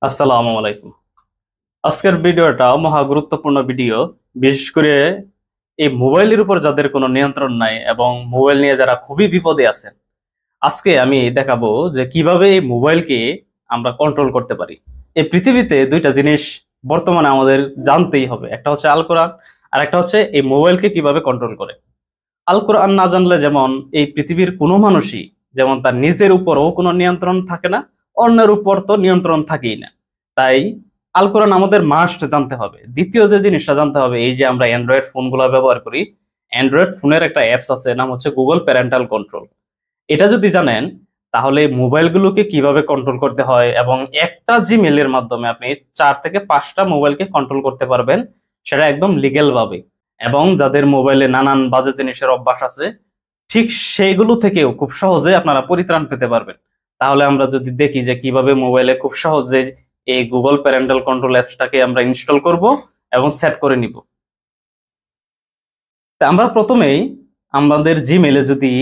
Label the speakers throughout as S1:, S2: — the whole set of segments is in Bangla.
S1: আসসালামু আলাইকুম। আজকের ভিডিওটা মহা গুরুত্বপূর্ণ ভিডিও। বিশেষ করে এই মোবাইলের উপর যাদের কোনো নিয়ন্ত্রণ নাই এবং মোবাইল নিয়ে যারা খুবই বিপদে আছেন, আজকে আমি দেখাবো যে কিভাবে এই মোবাইলকে আমরা কন্ট্রোল করতে পারি। এই পৃথিবীতে দুইটা জিনিস বর্তমানে আমাদের জানতেই হবে, একটা হচ্ছে আল কোরআন, আর একটা হচ্ছে এই মোবাইলকে কিভাবে কন্ট্রোল করে। আল কোরআন না জানলে যেমন এই পৃথিবীর কোনো মানুষই যেমন তার নিজের উপরও কোনো নিয়ন্ত্রণ থাকে না, অন্যের উপর তো নিয়ন্ত্রণ থাকেই না। তাই আল কোরআন আমাদের মাস্ট জানতে হবে। দ্বিতীয় যে জিনিসটা জানতে হবে, এই যে আমরা অ্যান্ড্রয়েড ফোনগুলো ব্যবহার করি, অ্যান্ড্রয়েড ফোনের একটা অ্যাপস আছে, নাম হচ্ছে গুগল প্যারেন্টাল কন্ট্রোল। এটা যদি জানেন তাহলে মোবাইলগুলোকে কিভাবে কন্ট্রোল করতে হয় এবং একটা জিমেলের মাধ্যমে আপনি 4 থেকে 5টা মোবাইলকে কন্ট্রোল করতে পারবেন, সেটা একদম লিগেল ভাবে। এবং যাদের মোবাইলে নানান বাজে জিনিসের অভ্যাস আছে, ঠিক সেইগুলো থেকেও খুব সহজে আপনারা পরিত্রাণ পেতে পারবেন। তাহলে আমরা যদি দেখি যে কিভাবে মোবাইলে খুব সহজে এই গুগল প্যারেন্টাল কন্ট্রোল অ্যাপসটাকে আমরা ইনস্টল করব এবং সেট করে নিব। তা আমরা প্রথমেই আমাদের জিমেলে যদি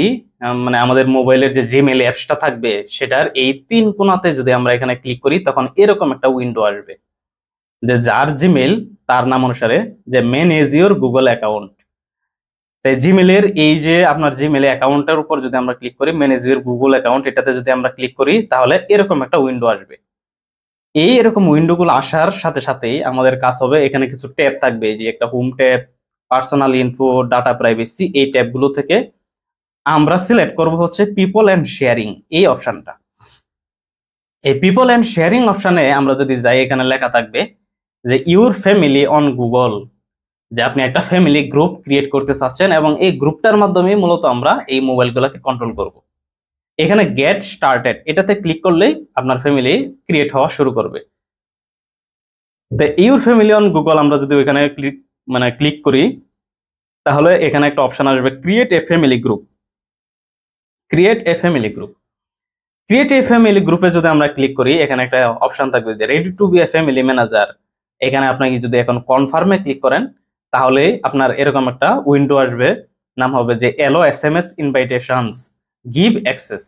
S1: মানে আমাদের মোবাইলের যে জিমেল অ্যাপসটা থাকবে, সেটার এই 3 কোণাতে যদি আমরা এখানে ক্লিক করি, তখন এরকম একটা উইন্ডো আসবে যে যার জিমেল তার নাম অনুসারে যে ম্যানেজ ইওর গুগল অ্যাকাউন্ট। তাই জিমেলের এই যে আপনার জিমেল অ্যাকাউন্টের উপর যদি আমরা ক্লিক করি, ম্যানেজ ইওর গুগল অ্যাকাউন্ট, এটাতে যদি আমরা ক্লিক করি তাহলে এরকম একটা উইন্ডো আসবে। এই এরকম উইন্ডো গুলো আসার সাথে সাথেই আমাদের কাজ হবে, এখানে কিছু ট্যাব থাকবে, এই যে একটা home tab, personal info, data privacy, এই ট্যাবগুলো থেকে আমরা সিলেক্ট করব হচ্ছে পিপল এন্ড শেয়ারিং এই অপশনটা। এই পিপল এন্ড শেয়ারিং অপশনে আমরা যদি যাই, এখানে লেখা থাকবে যে ইউর ফ্যামিলি অন গুগল, যে আপনি একটা ফ্যামিলি গ্রুপ ক্রিয়েট করতে চাচ্ছেন এবং এই গ্রুপটার মাধ্যমে মূলত আমরা এই মোবাইলগুলোকে কন্ট্রোল করব। এখানে গেট স্টার্টেড এটাতে ক্লিক করলেই আপনার ফ্যামিলি ক্রিয়েট হওয়া শুরু করবে। তো ইউর ফ্যামিলি অন গুগল আমরা যদি ওইখানে ক্লিক করি, তাহলে এখানে একটা অপশন আসবে create a family group. Create a family group create a family গ্রুপে যদি আমরা ক্লিক করি, এখানে একটা অপশন থাকবে যে ready to be a family manager. এখানে আপনাকে যদি এখন কনফার্মে ক্লিক করেন, তাহলে আপনার এরকম একটা উইন্ডো আসবে, নাম হবে যে এলো SMS ইনভাইটেশনস, গিভ অ্যাক্সেস।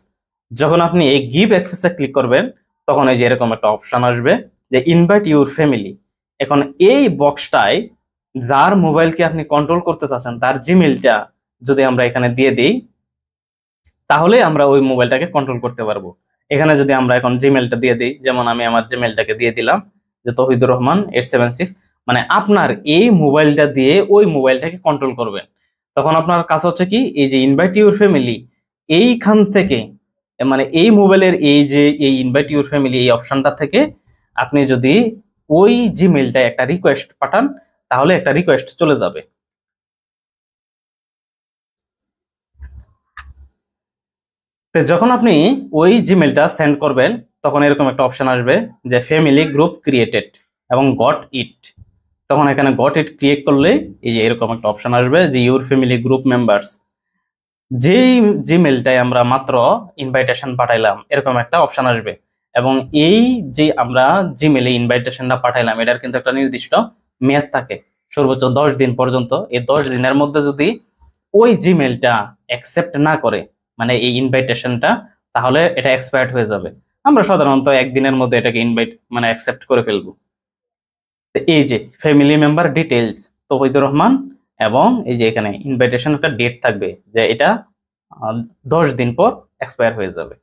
S1: যখন আপনি এই গিভ অ্যাক্সেসে ক্লিক করবেন, তখন এই যে এরকম একটা অপশন আসবে যে ইনভাইট ইউর ফ্যামিলি। এখন এই বক্সটায় যার মোবাইলকে আপনি কন্ট্রোল করতে চাচ্ছেন তার জিমেলটা যদি আমরা এখানে দিয়ে দিই, তাহলে আমরা ওই মোবাইলটাকে কন্ট্রোল করতে পারবো। এখানে যদি আমরা এখন জিমেলটা দিয়ে দিই, যেমন আমি আমার জিমেলটাকে দিয়ে দিলাম যে তৌহিদুর রহমান 876, মানে আপনার এই মোবাইলটা দিয়ে ওই মোবাইলটাকে কন্ট্রোল করবেন। তখন আপনার কাজ হচ্ছে কি, এই যে ইনভাইট ইউর ফ্যামিলি, এইখান থেকে মানে এই মোবাইলের এই যে এই ইনভাইট ইউর ফ্যামিলি এই অপশনটা থেকে আপনি যদি ওই জিমেলটা একটা রিকোয়েস্ট পাঠান, তাহলে একটা রিকোয়েস্ট চলে যাবে। তো যখন আপনি ওই জিমেলটা সেন্ড করবেন, তখন এরকম একটা অপশন আসবে যে ফ্যামিলি গ্রুপ ক্রিয়েটেড এবং গট ইট। তখন এখানে গট ইট ক্রিয়েট করলে এই যে এরকম একটা অপশন আসবে যে ইউর ফ্যামিলি গ্রুপ মেম্বার্স, যেই জিমেলটায় আমরা মাত্র ইনভাইটেশন পাঠাইলাম, এরকম একটা অপশন আসবে। এবং এই যে আমরা জিমেলে ইনভাইটেশনটা পাঠাইলাম, এটার কিন্তু একটা নির্দিষ্ট মেয়াদ থাকে, সর্বোচ্চ 10 দিন পর্যন্ত। এই 10 দিনের মধ্যে যদি ওই জিমেলটা অ্যাকসেপ্ট না করে, মানে এই ইনভাইটেশনটা, তাহলে এটা এক্সপায়ার্ড হয়ে যাবে। আমরা সাধারণত একদিনের মধ্যে এটাকে ইনভাইট অ্যাকসেপ্ট করে ফেলবো। তো এই যে family member details Touhidur Rahman, এবং এই যে এখানে ইনভাইটেশন একটা ডেট থাকবে যে এটা 10 দিন পর এক্সপায়ার হয়ে যাবে।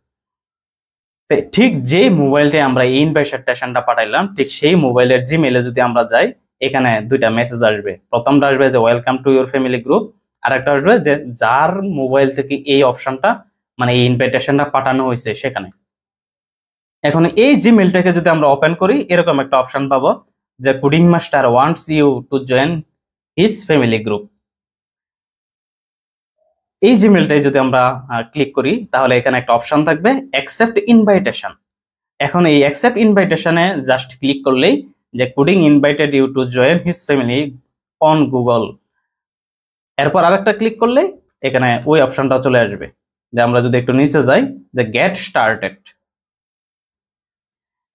S1: তো ঠিক যে মোবাইলটা আমরা এই ইনভাইটেশনটা পাঠাইলাম, ঠিক সেই মোবাইলের জিমেলে যদি আমরা যাই, এখানে দুইটা মেসেজ আসবে। প্রথমটা আসবে যে welcome to your family group, আর একটা আসবে যে যার মোবাইল থেকে এই অপশনটা মানে এই ইনভাইটেশনটা পাঠানো হয়েছে সেখানে। এখন এই জিমেলটাকে যদি আমরা ওপেন করি, এরকম একটা অপশন পাবো যে coding master wants you to join his family group. এই জিমেলটাই যদি আমরা ক্লিক করি, তাহলে এখানে একটা অপশন থাকবে অ্যাকসেপ্ট ইনভাইটেশন। এখন এই অ্যাকসেপ্ট ইনভাইটেশনে জাস্ট ক্লিক করলেই যে coding invited you to join his family on Google, এরপর আরেকটা ক্লিক করলে এখানে ওই অপশনটা চলে আসবে। যে আমরা যদি একটু নিচে যাই, যে গেট স্টার্টেড,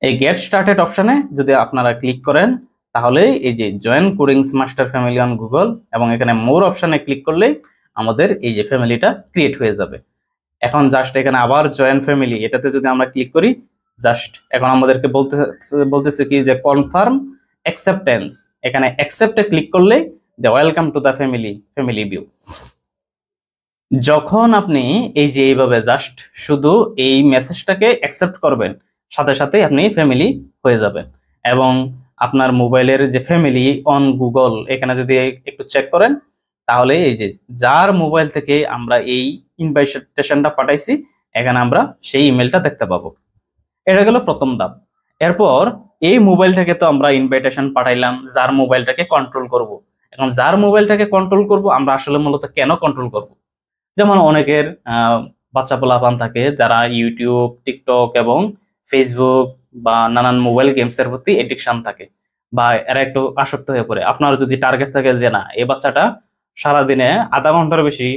S1: এই গেট স্টার্টেড অপশনে যদি আপনারা ক্লিক করেন, তাহলে এই যে join codings master family on Google এবং এখানে মোর অপশনে ক্লিক করলে আমাদের এই যে ফ্যামিলিটা ক্রিয়েট হয়ে যাবে। এখন জাস্ট এখানে আবার জয়েন ফ্যামিলি, এটাতে যদি আমরা ক্লিক করি, জাস্ট এখন আমাদেরকে বলতেছে কি যে কনফার্ম অ্যাকসেপ্টেন্স, এখানে অ্যাকসেপ্টে ক্লিক করলে যে welcome to the family view. যখন আপনি এই যে এইভাবে জাস্ট শুধু এই মেসেজটাকে অ্যাকসেপ্ট করবেন, সাথে সাথে আপনি ফ্যামিলি হয়ে যাবেন। এবং আপনার মোবাইলের যে ফ্যামিলি অন গুগল, এখানে যদি একটু চেক করেন, তাহলে এই যে যার মোবাইল থেকে আমরা এই ইনভাইটেশনটা পাঠাইছি, এখানে আমরা সেই ইমেলটা দেখতে পাবো। এটা গেল প্রথম ধাপ। এরপর এই মোবাইলটাকে তো আমরা ইনভাইটেশন পাঠাইলাম, যার মোবাইলটাকে কন্ট্রোল করব। এখন যার মোবাইলটাকে কন্ট্রোল করব, আমরা আসলে মূলত কেন কন্ট্রোল করব? যেমন অনেকের বাচ্চা পোলাপান থাকে যারা ইউটিউব, টিকটক এবং ফেসবুক বা নানান মোবাইল গেমসের প্রতি এডিকশন থাকে, বা এরা একটু আসক্ত হয়ে পড়ে। আপনার যদি টার্গেট থাকে যে না, এই বাচ্চাটা সারাদিনে আধা ঘন্টার বেশি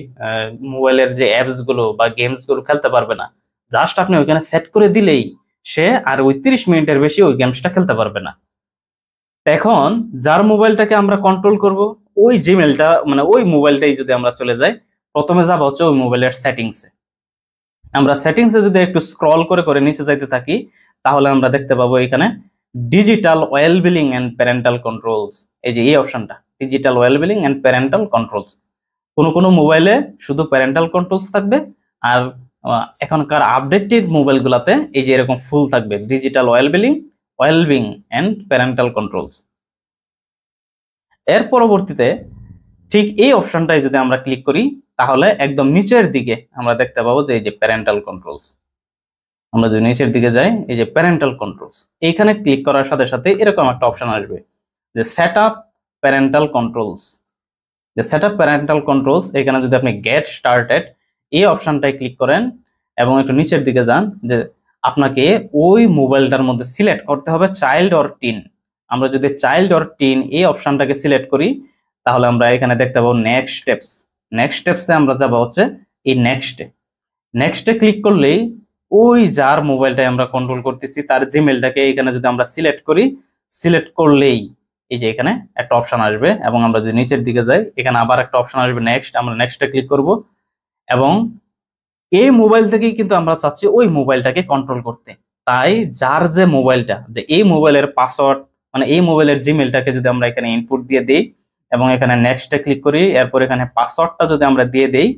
S1: মোবাইলের যে অ্যাপস গুলো বা গেমস গুলো খেলতে পারবে না, জাস্ট আপনি ওইখানে সেট করে দিলেই সে আর ওই 30 মিনিটের বেশি ওই গেমসটা খেলতে পারবে না। এখন যার মোবাইলটাকে আমরা কন্ট্রোল করব, ওই জিমেলটা মানে ওই মোবাইলটাই যদি আমরা চলে যাই, প্রথমে যাব হচ্ছে ওই মোবাইলের সেটিংসে। আমরা সেটিংসে যদি একটু স্ক্রল করে করে নিচে যাইতে থাকি, তাহলে আমরা দেখতে পাবো এখানে ডিজিটাল ওয়েলবিলিং এন্ড প্যারেন্টাল কন্ট্রোলস। এই যে এই অপশনটা, ডিজিটাল ওয়েলবিলিং এন্ড প্যারেন্টাল কন্ট্রোলস। কোনো মোবাইলে শুধু প্যারেন্টাল কন্ট্রোলস থাকবে, আর এখনকার আপডেটেড মোবাইলগুলোতে এই যে এরকম ফুল থাকবে digital wellbeing and parental controls. এর পরবর্তীতে ঠিক এই অপশনটাই যদি আমরা ক্লিক করি, তাহলে একদম নিচের দিকে আমরা দেখতে পাবো যে এই যে প্যারেন্টাল কন্ট্রোলস। আমরা যদি নিচের দিকে যাই, এই যে প্যারেন্টাল কন্ট্রোলস, এইখানে ক্লিক করার সাথে সাথে এরকম একটা অপশন আসবে যে সেট আপ প্যারেন্টাল কন্ট্রোলস। যে সেট আপ প্যারেন্টাল কন্ট্রোলস, এখানে যদি আপনি গেট স্টার্টেড এই অপশনটায় ক্লিক করেন এবং একটু নিচের দিকে যান, যে আপনাকে ওই মোবাইলটার মধ্যে সিলেক্ট করতে হবে চাইল্ড অর টিন। আমরা যদি চাইল্ড অর টিন এই অপশনটাকে সিলেক্ট করি, তাহলে আমরা এখানে দেখতে পাবো নেক্সট স্টেপস। নেক্সট স্টেপসে আমরা যাব হচ্ছে এই নেক্সটে ক্লিক করলেই ওই যার মোবাইলটাই আমরা কন্ট্রোল করতেছি তার জিমেলটাকে এখানে যদি আমরা সিলেক্ট করলেই এই যে এখানে একটা অপশন আসবে, এবং আমরা যদি নিচের দিকে যাই, এখানে আবার একটা অপশন আসবে নেক্সট। আমরা নেক্সটে ক্লিক করব, এবং এই মোবাইল থেকেই কিন্তু আমরা চাচ্ছি ওই মোবাইলটাকে কন্ট্রোল করতে। তাই যার যে মোবাইলটা, এই মোবাইলের পাসওয়ার্ড মানে এই মোবাইলের জিমেলটাকে যদি আমরা এখানে ইনপুট দিয়ে দিই এবং এখানে নেক্সটে ক্লিক করি, এরপর এখানে পাসওয়ার্ডটা যদি আমরা দিয়ে দেই,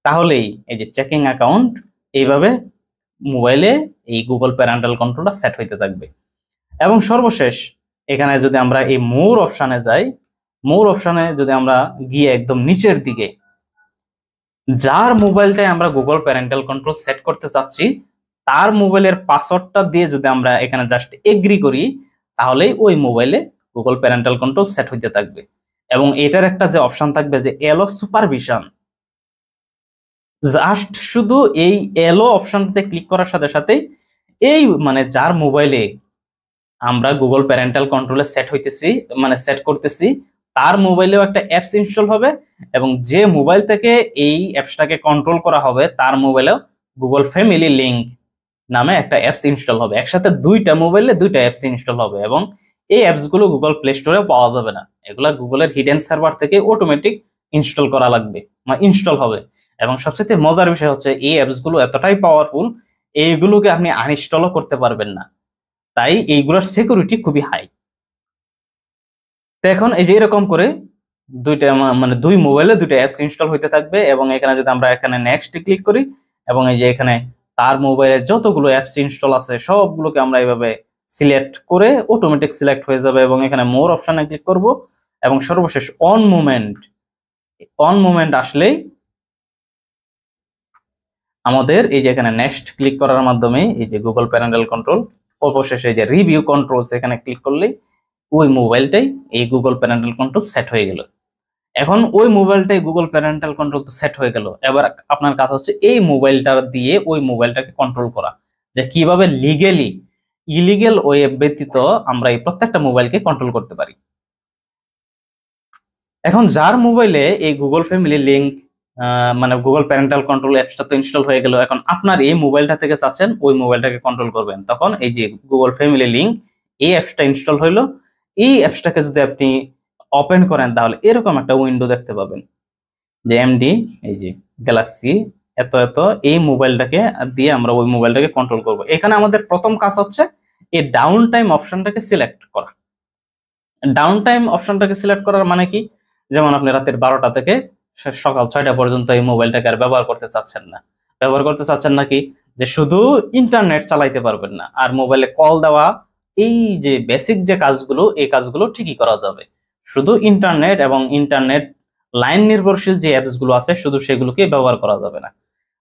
S1: তাহলেই এই যে চেকিং অ্যাকাউন্ট এইভাবে মোবাইলে এই গুগল প্যারেন্টাল কন্ট্রোলটা সেট হইতে থাকবে। এবং সর্বশেষ এখানে যদি আমরা এই মোর অপশানে যাই, মোর অপশানে যদি আমরা গিয়ে একদম নিচের দিকে যার মোবাইলটায় আমরা গুগল প্যারেন্টাল কন্ট্রোল সেট করতে চাচ্ছি তার মোবাইলের পাসওয়ার্ডটা দিয়ে যদি আমরা এখানে জাস্ট এগ্রি করি, তাহলেই ওই মোবাইলে গুগল প্যারেন্টাল কন্ট্রোল সেট হইতে থাকবে। এবং এটার একটা যে অপশন থাকবে যে এলো সুপারভিশন, জাস্ট শুধু এই এলো অপশনটাতে ক্লিক করার সাথে সাথে এই মানে যার মোবাইলে আমরা গুগল প্যারেন্টাল কন্ট্রোলে সেট করতেছি তার মোবাইলেও একটা অ্যাপস ইনস্টল হবে, এবং যে মোবাইল থেকে এই অ্যাপসটাকে কন্ট্রোল করা হবে তার মোবাইলেও গুগল ফ্যামিলি লিংক নামে একটা অ্যাপস ইনস্টল হবে। একসাথে দুইটা মোবাইলে দুইটা অ্যাপস ইনস্টল হবে, এবং এই অ্যাপসগুলো গুগল প্লে স্টোরে পাওয়া যাবে না, এগুলা গুগলের হিডেন সার্ভার থেকে অটোমেটিক ইনস্টল করা লাগবে বা ইনস্টল হবে। এবং সবচেয়ে মজার বিষয় হচ্ছে এই অ্যাপসগুলো এতটাই পাওয়ারফুল, এইগুলোকে আপনি আনইনস্টলও করতে পারবেন না, তাই এইগুলোর সিকিউরিটি খুবই হাই। তো এখন এই যে এরকম করে দুইটা মানে দুই মোবাইলে দুইটা অ্যাপস ইনস্টল হইতে থাকবে, এবং এখানে যদি আমরা এখানে নেক্সট ক্লিক করি, এবং এই যে এখানে তার মোবাইলে যতগুলো অ্যাপস ইনস্টল আছে সবগুলোকে আমরা এইভাবে সিলেক্ট করে অটোমেটিক সিলেক্ট হয়ে যাবে, এবং এখানে মোর অপশনে ক্লিক করব, এবং সর্বশেষ অন মুভমেন্ট আসলেই আমাদের এই যে এখানে নেক্সট ক্লিক করার মাধ্যমে এই যে গুগল প্যারেন্টাল কন্ট্রোল, অবশেষে এই যে রিভিউ কন্ট্রোলস এখানে ক্লিক করলেই ওই মোবাইলটাই এই গুগল প্যারেন্টাল কন্ট্রোল সেট হয়ে গেল। এখন ওই মোবাইলটাই গুগল প্যারেন্টাল কন্ট্রোল তো সেট হয়ে গেল, এবার আপনার কাজ হচ্ছে এই মোবাইলটা দিয়ে ওই মোবাইলটাকে কন্ট্রোল করা, যে কিভাবে লিগেলি ইলিগেল ওয়ে ব্যতীত আমরা এই প্রত্যেকটা মোবাইলকে কন্ট্রোল করতে পারি। এখন যার মোবাইলে এই গুগল ফ্যামিলি লিংক মানে গুগল প্যারেন্টাল কন্ট্রোল অ্যাপসটা তো ইনস্টল হয়ে গেল, এখন আপনার এই মোবাইলটা থেকে চাচ্ছেন ওই মোবাইলটাকে কন্ট্রোল করবেন, তখন এই যে গুগল ফ্যামিলি লিংক এই অ্যাপসটা ইনস্টল হইলো, এই অ্যাপসটাকে যদি আপনি ওপেন করেন তাহলে এরকম একটা উইন্ডো দেখতে পাবেন যে এমডি এই যে গ্যালাক্সি এত এত এই মোবাইলটাকে দিয়ে আমরা ওই মোবাইলটাকে কন্ট্রোল করব। এখানে আমাদের প্রথম কাজ হচ্ছে এই ডাউন টাইম অপশনটাকে সিলেক্ট করা। ডাউন টাইম অপশনটাকে সিলেক্ট করার মানে কি, যেমন আপনি রাতের 12টা থেকে সকাল 6টা পর্যন্ত এই মোবাইলটাকে আর ব্যবহার করতে চাচ্ছেন না। ব্যবহার করতে চাচ্ছেন নাকি, যে শুধু ইন্টারনেট চালাইতে পারবেন না, আর মোবাইলে কল দেওয়া, এই যে বেসিক যে কাজগুলো, এই কাজগুলো ঠিকই করা যাবে, শুধু ইন্টারনেট এবং ইন্টারনেট লাইন নির্ভরশীল যে অ্যাপস গুলো আছে শুধু সেগুলোকে ব্যবহার করা যাবে না।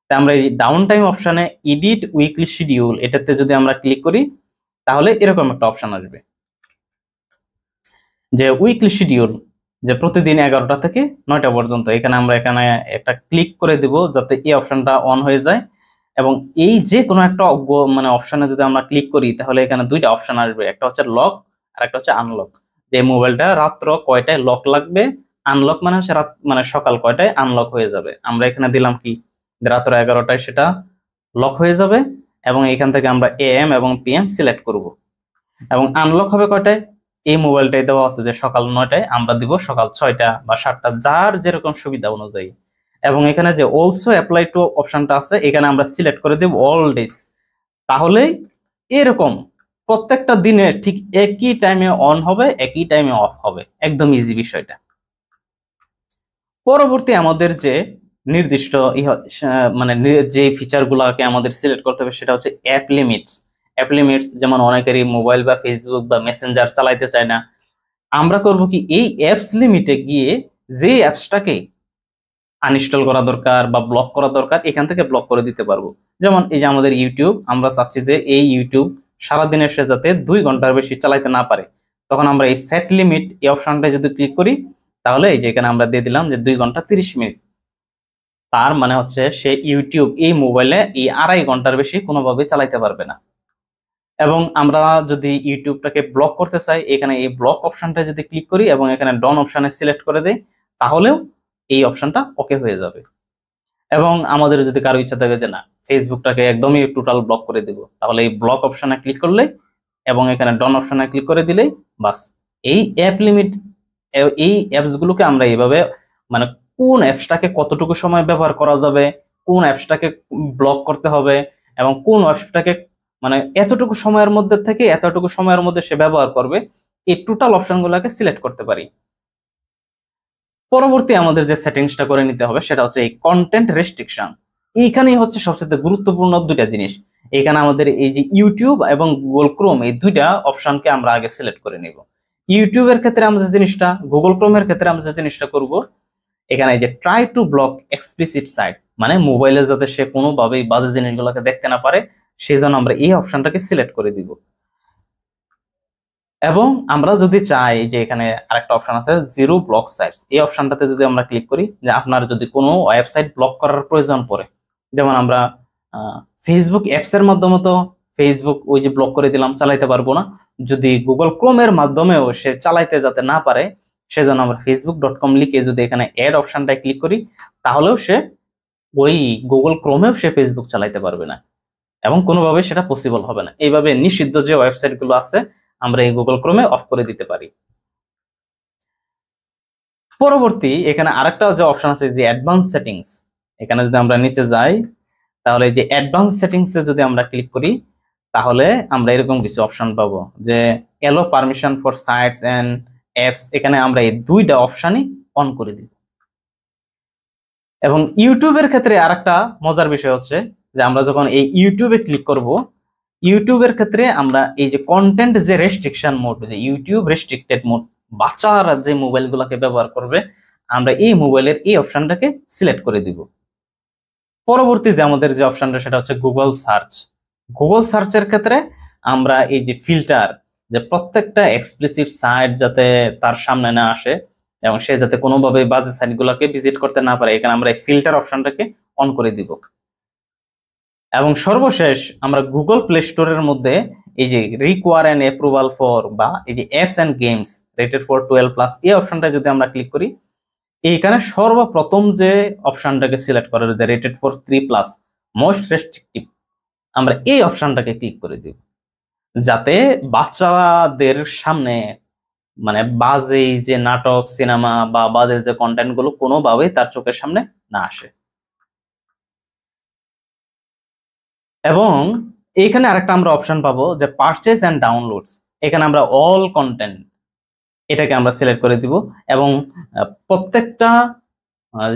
S1: তাই আমরা এই ডাউন টাইম অপশনে এডিট উইকলি শিডিউল, এটাতে যদি আমরা ক্লিক করি তাহলে এরকম একটা অপশন আসবে যে উইকলি শিডিউল, যে প্রতিদিন 11টা থেকে 9টা পর্যন্ত। এখানে আমরা এখানে একটা ক্লিক করে দিব যাতে এই অপশনটা অন হয়ে যায়। এবং এই যে কোনো একটা মানে অপশনে যদি আমরা ক্লিক করি তাহলে এখানে দুইটা অপশন আসবে, একটা হচ্ছে লক আর একটা হচ্ছে আনলক। যে মোবাইলটা রাত্র কয়টায় লক লাগবে, আনলক মানে হচ্ছে রাত মানে সকাল কয়টায় আনলক হয়ে যাবে। আমরা এখানে দিলাম কি, রাত্র 11টায় সেটা লক হয়ে যাবে, এবং এখান থেকে আমরা AM এবং PM সিলেক্ট করব। এবং আনলক হবে কয়টায়, এই মোবাইলটাই দেওয়া আছে যে সকাল 9টায়, আমরা দিব সকাল 6টা বা 7টা, যার যেরকম সুবিধা অনুযায়ী। এবং এখানে যে অলসো অ্যাপ্লাই টু অপশনটা আছে, এখানে আমরা সিলেক্ট করে দেব অল ডেজ। তাহলে এরকম প্রত্যেকটা দিনে ঠিক একই টাইমে অন হবে, একই টাইমে অফ হবে, একদম ইজি বিষয়টা। পরবর্তী আমাদের যে নির্দিষ্ট মানে যে ফিচার গুলাকে আমাদের সিলেক্ট করতে হবে সেটা হচ্ছে অ্যাপ লিমিটস। অ্যাপ লিমিটস যেমন অনেকেরই মোবাইল বা ফেসবুক বা মেসেঞ্জার চালাইতে চায় না, আমরা করব কি, এই অ্যাপস লিমিটে গিয়ে যে অ্যাপসটাকে আনইনস্টল করা দরকার বা ব্লক করা দরকার এখান থেকে ব্লক করে দিতে পারবো। যেমন এই যে আমাদের ইউটিউব, আমরা চাচ্ছি যে এই ইউটিউব সারাদিনের সে যাতে 2 ঘন্টার বেশি চালাইতে না পারে, তখন আমরা এই সেট লিমিট এই অপশনটা যদি ক্লিক করি তাহলে এই যে এখানে আমরা দিয়ে দিলাম যে 2 ঘন্টা 30 মিনিট। তার মানে হচ্ছে সে ইউটিউব এই মোবাইলে এই 2.5 ঘন্টার বেশি কোনোভাবে চালাইতে পারবে না। এবং আমরা যদি ইউটিউবটাকে ব্লক করতে চাই, এখানে এই ব্লক অপশনটা যদি ক্লিক করি এবং এখানে ডন অপশনে সিলেক্ট করে দেই তাহলেও এই অপশনটা ওকে হয়ে যাবে। এবং আমাদের যদি কারো ইচ্ছা থাকে যে না, ফেসবুকটাকে একদমই টোটাল ব্লক করে দিব, তাহলে এই ব্লক অপশনে ক্লিক করলে এবং এখানে ডন অপশনে ক্লিক করে দিলেই বাস এই অ্যাপ লিমিট, এই অ্যাপস গুলোকে আমরা এইভাবে মানে কোন অ্যাপসটাকে কতটুকু সময় ব্যবহার করা যাবে, কোন অ্যাপসটাকে ব্লক করতে হবে এবং কোন অ্যাপসটাকে মানে এতটুকু সময়ের মধ্যে থেকে এতটুকু সময়ের মধ্যে সে ব্যবহার করবে, এই টোটাল অপশনগুলোকে সিলেক্ট করতে পারি। পরবর্তী আমাদের যে সেটিংসটা করে নিতে হবে সেটা হচ্ছে এই কন্টেন্ট রেস্ট্রিকশন। এইখানেই হচ্ছে সবচেয়ে গুরুত্বপূর্ণ দুইটা জিনিস। এখানে আমাদের এই যে ইউটিউব এবং গুগল ক্রোম, এই দুইটা অপশনকে আমরা আগে সিলেক্ট করে নিব। ইউটিউবের ক্ষেত্রে আমরা যে জিনিসটা, গুগল ক্রোমের ক্ষেত্রে আমরা যে জিনিসটা করব, এখানে এই যে try to block explicit site, মানে মোবাইলে যাতে সে কোনোভাবেই বাজে জিনিসগুলোকে দেখতে না পারে সেই জন্য আমরা এই অপশনটাকে সিলেক্ট করে দিব। এবং আমরা যদি চাই যে এখানে আরেকটা অপশন আছে জিরো ব্লক সাইটস, এই অপশনটাতে যদি আমরা ক্লিক করি, যে আপনার যদি কোনো ওয়েবসাইট ব্লক করার প্রয়োজন পড়ে, যেমন আমরা ফেসবুক অ্যাপস এর মাধ্যমে তো ফেসবুক ওই যে ব্লক করে দিলাম, চালাইতে পারবো না, যদি গুগল ক্রোমের মাধ্যমেও সে চালাইতে যাতে না পারে সেজন্য আমরা facebook.com লিখে যদি এখানে অ্যাড অপশনটায় ক্লিক করি তাহলেও সে ওই গুগল ক্রোমেও সে ফেসবুক চালাইতে পারবে না এবং কোনোভাবে সেটা পসিবল হবে না। এইভাবে নিষিদ্ধ যে ওয়েবসাইট গুলো আছে আমরা এই গুগল ক্রোমে অফ করে দিতে পারি। পরবর্তী এখানে আরেকটা যে অপশন আছে যে অ্যাডভান্স সেটিংস, এখানে যদি আমরা নিচে যাই তাহলে এই যে অ্যাডভান্স সেটিংস এ যদি আমরা ক্লিক করি তাহলে আমরা এরকম কিছু অপশন পাবো, যে allow permission for sites and apps, এখানে আমরা এই দুইটা অপশনই অন করে দিব। এবং ইউটিউবের ক্ষেত্রে আরেকটা মজার বিষয় হচ্ছে যে আমরা যখন এই ইউটিউবে ক্লিক করব, ইউটিউবের ক্ষেত্রে আমরা এই যে কন্টেন্ট যে রেস্ট্রিকশন মোড, যে ইউটিউব রেস্ট্রিক্টেড মোড, বাচ্চারা যে মোবাইলগুলোকে ব্যবহার করবে, আমরা এই মোবাইলের এই অপশনটাকে সিলেক্ট করে দিব। পরবর্তী যে আমাদের যে অপশনটা সেটা হচ্ছে গুগল সার্চ। গুগল সার্চের ক্ষেত্রে আমরা এই যে ফিল্টার, যে প্রত্যেকটা এক্সপ্লিসিট সাইট যাতে তার সামনে না আসে এবং সে যাতে কোনোভাবে বাজে সাইটগুলোকে ভিজিট করতে না পারে, এখানে আমরা এই ফিল্টার অপশনটাকে অন করে দিব। এবং সর্বশেষ আমরা গুগল প্লে স্টোরের মধ্যে এই যে রিকোয়ার এন্ড অ্যাপ্রুভাল ফর বা এই যে apps and games rated for 12+ এই অপশনটা যদি আমরা ক্লিক করি, এইখানে সর্বপ্রথম যে অপশনটাকে সিলেক্ট করা রয়েছে রেটেড ফর 3+ মোস্ট রেস্ট্রিকটিভ, আমরা এই অপশনটাকে ক্লিক করে দিব যাতে বাচ্চাদের সামনে মানে বাজে যে নাটক সিনেমা বা বাজে যে কন্টেন্ট গুলো কোনোভাবেই তার চোখের সামনে না আসে। এবং এইখানে আরেকটা আমরা অপশন পাবো যে পারচেজ এন্ড ডাউনলোডস, এখানে আমরা অল কন্টেন্ট এটাকে আমরা সিলেক্ট করে দিব। এবং প্রত্যেকটা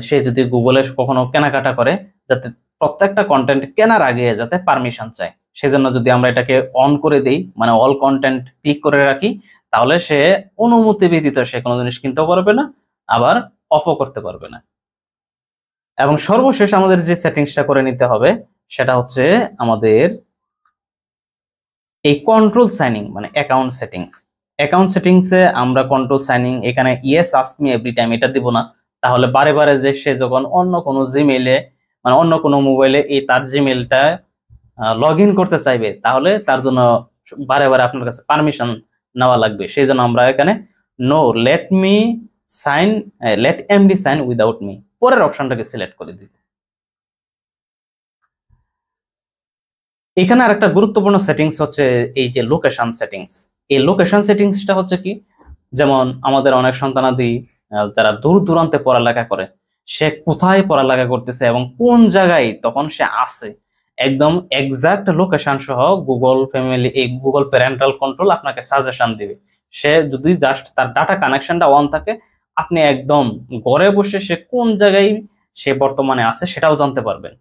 S1: সে যদি গুগলে কখনো কেনাকাটা করে, যাতে প্রত্যেকটা কন্টেন্ট কেনার আগে যাতে পারমিশন চায়, সেজন্য যদি আমরা এটাকে অন করে দেই, মানে অল কন্টেন্ট ক্লিক করে রাখি, তাহলে সে অনুমতি ব্যতীত সে কোনো জিনিস কিনতেও পারবে না, আবার অফও করতে পারবে না। এবং সর্বশেষ আমাদের যে সেটিংসটা করে নিতে হবে সেটা হচ্ছে আমাদের এই কন্ট্রোল সাইনিং, মানে অ্যাকাউন্ট সেটিংস। অ্যাকাউন্ট সেটিংসে আমরা কন্ট্রোল সাইনিং এখানে yes ask me every time এটা দিব না। তাহলে বারে বারে যে সে যখন অন্য কোনো জিমেইলে, মানে অন্য কোনো মোবাইলে এই তার জিমেইলটা লগ ইন করতে চাইবে, তাহলে তার জন্য বারে বারে আপনার কাছে পারমিশন নেওয়া লাগবে। সেই জন্য আমরা এখানে no let me sign, let MD sign without me, পরের অপশনটাকে সিলেক্ট করে দিব। এখানে আরেকটা গুরুত্বপূর্ণ সেটিংস হচ্ছে এই যে লোকেশন সেটিংস। এই লোকেশন সেটিংসটা হচ্ছে কি, যেমন আমাদের অনেক সন্তানাদি যারা দূর দূরান্তে পড়ালেখা করে, সে কোথায় পড়ালেখা করতেছে এবং কোন জায়গায় তখন সে আছে, একদম এক্সাক্ট লোকেশন সহ গুগল ফ্যামিলি, এই গুগল প্যারেন্টাল কন্ট্রোল আপনাকে সাজেশন দিবে। সে যদি জাস্ট তার ডাটা কানেকশনটা অন থাকে, আপনি একদম ঘরে বসে সে কোন জায়গায় সে বর্তমানে আছে সেটাও জানতে পারবেন।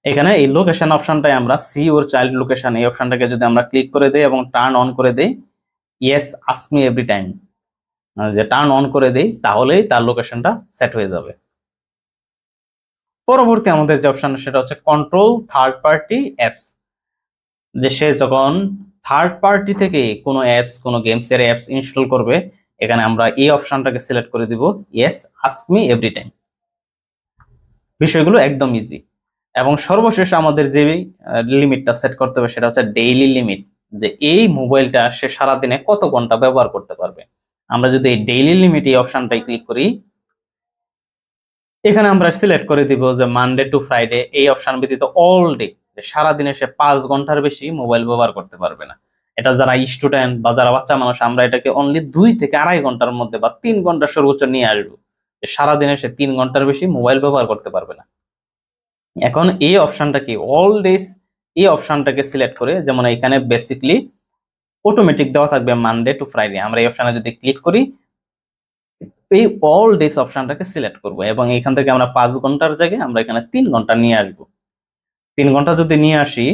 S1: এখানে এই লোকেশন অপশনটাই আমরা সি ওর চাইল্ড লোকেশন, এই অপশনটাকে যদি আমরা ক্লিক করে দেই এবং টার্ন অন করে দেই yes ask me every time, যে টার্ন অন করে দেই, তাহলেই তার লোকেশনটা সেট হয়ে যাবে। পরবর্তী আমাদের যে অপশন সেটা হচ্ছে কন্ট্রোল থার্ড পার্টি অ্যাপস। যে সে যখন থার্ড পার্টি থেকে কোনো অ্যাপস, কোনো গেমসের অ্যাপস ইনস্টল করবে, এখানে আমরা এই অপশনটাকে সিলেক্ট করে দিব yes ask me every time. বিষয়গুলো একদম ইজি। এবং সর্বশেষ আমাদের যে লিমিটটা সেট করতে হবে সেটা হচ্ছে ডেইলি লিমিট, যে এই মোবাইলটা সে সারাদিনে কত ঘন্টা ব্যবহার করতে পারবে। আমরা যদি এই ডেইলি লিমিট এই অপশনটাই ক্লিক করি, এখানে আমরা সিলেক্ট করে দিব যে মানডে টু ফ্রাইডে, এই অপশন ব্যতীত অল ডে, সারাদিনে সে 5 ঘন্টার বেশি মোবাইল ব্যবহার করতে পারবে না। এটা যারা স্টুডেন্ট বা যারা বাচ্চা মানুষ, আমরা এটাকে অনলি 2 থেকে 2.5 ঘন্টার মধ্যে বা 3 ঘন্টা সর্বোচ্চ নিয়ে আসবো, সারাদিনে সে 3 ঘন্টার বেশি মোবাইল ব্যবহার করতে পারবে না। এখন এই অপশনটাকে অল ডেজ, এই অপশনটাকে সিলেক্ট করে, যেমন এখানে বেসিকলি অটোমেটিক দেওয়া থাকবে মানডে টু ফ্রাইডে, আমরা এই অপশনে যদি ক্লিক করি, এই অল ডেজ অপশনটাকে সিলেক্ট করব এবং এখান থেকে আমরা 5 ঘন্টার জায়গায় আমরা এখানে 3 ঘন্টা নিয়ে আসবো। 3 ঘন্টা যদি নিয়ে আসি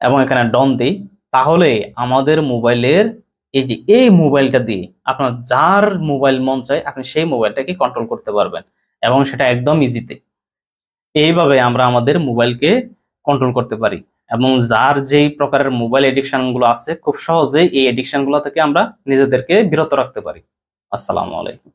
S1: এবং এখানে ডন দিই, তাহলে আমাদের মোবাইলের এই যে এই মোবাইলটা দিয়ে আপনার যার মোবাইল মন চায় আপনি সেই মোবাইলটাকে কন্ট্রোল করতে পারবেন, এবং সেটা একদম ইজিতে। এইভাবে আমরা আমাদের মোবাইলকে কন্ট্রোল করতে পারি, এবং যার যেই প্রকারের মোবাইল এডিকশন গুলো আছে খুব সহজেই এই এডিকশন গুলো থেকে আমরা নিজেদেরকে বিরত রাখতে পারি। আসসালামু আলাইকুম।